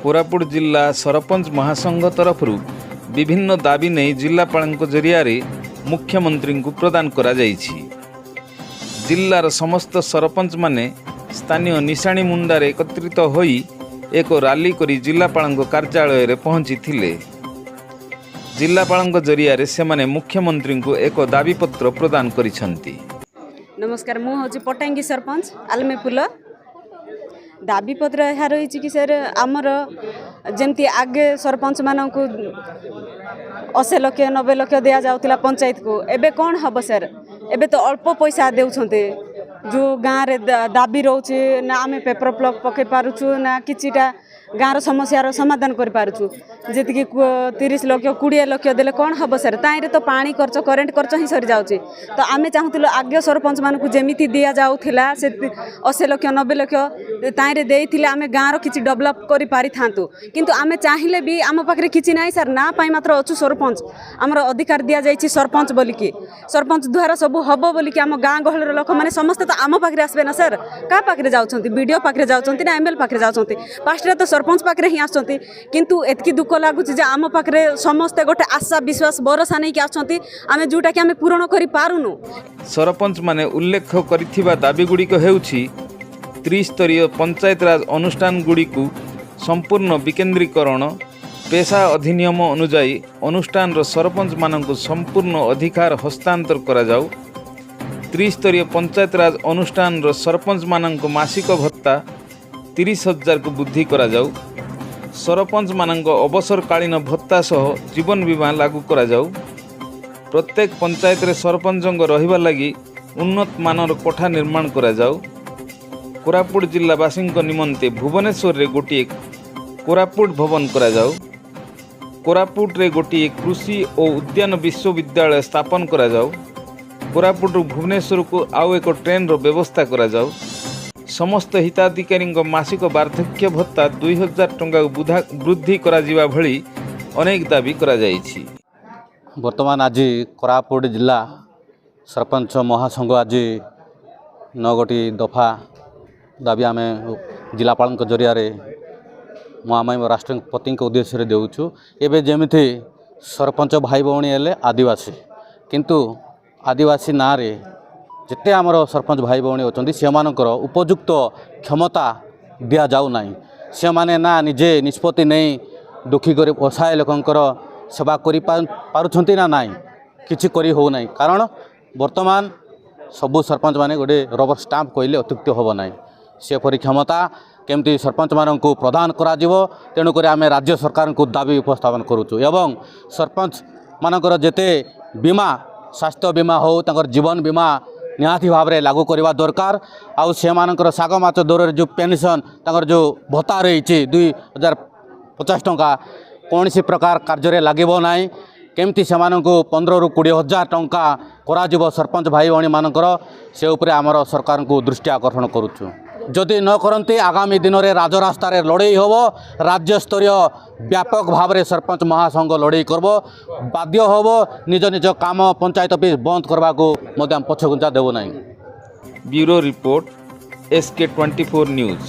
कोरापुट जिला सरपंच महासंघ तरफ विभिन्न दाबी नहीं जिलापाल जरिया मुख्यमंत्री को प्रदान करा जाइछि। जिलार समस्त सरपंच माने स्थानीय निशाणी मुंडार एकत्रित होई एक रैली करी जिलापाल कार्यालय रे पहुंची थिले। जिलापाल जरिया से माने मुख्यमंत्री को एक दाबीपत्र प्रदान करिसंती। नमस्कार, मु हूँ पटांगी सरपंच आलमेपुल। दाबीपत्र यह रही कि सर आमर जमती आगे सरपंच मानू 80 लाख 90 लाख दि जाऊला पंचायत को, एबे कौन हम सर? एबे तो अल्प पैसा देउछन्ते। जो गाँव रे दाबी रोचे ना आम पेपर ब्लॉक पकई पारुछु ना किछिटा गाँव समस्यार समाधान कर पारुछु। जी 30 लाख 20 लाख देले कौन हम सर? ताईरे तो पानी खर्च करेन्ट खर्च ही सरी जाउची। तो आमे चाहूलु आगे सरपंच मानू जेमिति दिया जाउथिला से 80 लाख 90 लाख ताईरे देइथिले आमे गाँव किछि डेवलप करि पारि थांतु। किंतु आमे चाहिले भी आम पाखरे किछि नाही सर, ना पाई मात्र अछु सरपंच। आमर अधिकार दिया जाइछि सरपंच बोलिकी, सरपंच द्वारा सब हबो बोलिकी आम गाँ गहलर लोक माने समस्त तो आम पाखरे आसबे ना सर। का पाखरे जाउछंती? वीडियो पाखरे जाउछंती ना एमएल पाखरे जाउछंती? पास्टरे तो सरपंच पाखरे ही आछंती। किंतु एतकी दुख लागुछि जे आम पाखरे समस्त गोटे आशा विश्वास भरोसा नहीं कि आछंती, आमे जोटा कि आमे पूर्ण करि पारुनु। सरपंच माने उल्लेख करिथिबा दाबी गुड़िक हेउछि त्रिस्तरीय पंचायत राज अनुष्ठान गुड़िकु संपूर्ण विकेंद्रीकरण, पेशा अधिनियम अनुजाई अनुष्ठान सरपंच मानक संपूर्ण अधिकार हस्तांतर करा जाऊ। त्रिस्तरीय पंचायत राज अनुष्ठान सरपंच मानक मासिक भत्ता 30,000 को वृद्धि करा जाऊ। सरपंच मानक अवसरकालीन भत्ता सह जीवन बीमा लागू करा जाऊ। प्रत्येक पंचायत रे सरपंच रहिबा लगी उन्नत मानर कोठा निर्माण करा जाऊ। कोरापुट जिलावासी निमंते भुवनेश्वर रे गोटे कोरापुट भवन करा जाऊ। कोरापुट रे गोटे कृषि और उद्यान विश्वविद्यालय स्थापन करा जाऊ। कोरापुट भुवनेश्वर को आउ एक ट्रेन रो व्यवस्था करा जाऊ। समस्त हिताधिकारी मासिक वार्धक्य भत्ता 2,000 टंका वृद्धि करा जिवा भली अनेक दाबी करा जाइछि। वर्तमान आज कोरापुट जिला सरपंच महासंघ आज 9 गोटी दफा दाबी आम जिलापाल जरिया आम राष्ट्रपति उद्देश्य देउछु। एबे जेमिति सरपंच भाई भौणी हेले आदिवासी, किंतु आदिवासी ना रे जिते आमर सरपंच भाई भौणी अच्छा से उपयुक्त क्षमता दि जाऊ ना। से माने ना निजे निष्पत्ति नहीं दुखी कर असहाय लोकंकर सेवा करि पारुछंती ना नाई किछि करि हो नाही। कारण वर्तमान सबु सरपंच माने गोटे रबर स्टाम्प कहले अत्युक्त होब नाही। से परि क्षमता केमती सरपंच मानन को प्रदान करा जिवो, तेणुक आम राज्य सरकार को दाबी उपस्थापन करुचु। एवं सरपंच मानकर जेते बीमा स्वास्थ्य बीमा हो तंकर जीवन बीमा निहाती भाव में लागू करवा दरकार। आउ से मानकर साग माछ दर जो पेंशन तंकर जो भत्ता रही 2,050 टंका कौन सी प्रकार कार्य लगे ना। केमती से 15,000 ରୁ 20,000 टंका करा सरपंच भाई भौणी मानकर से उपरे आमर सरकार को दृष्टि आकर्षण करुचु। जदि न करते आगामी दिन में राजरास्तार लड़ई हम, राज्य स्तरीय व्यापक भाव में सरपंच महासंघ लड़ई करब, बाध्य हम निज निज काम पंचायत ऑफिस बंद करने को पछघुंचा देव ना। Bureau report SK24 news.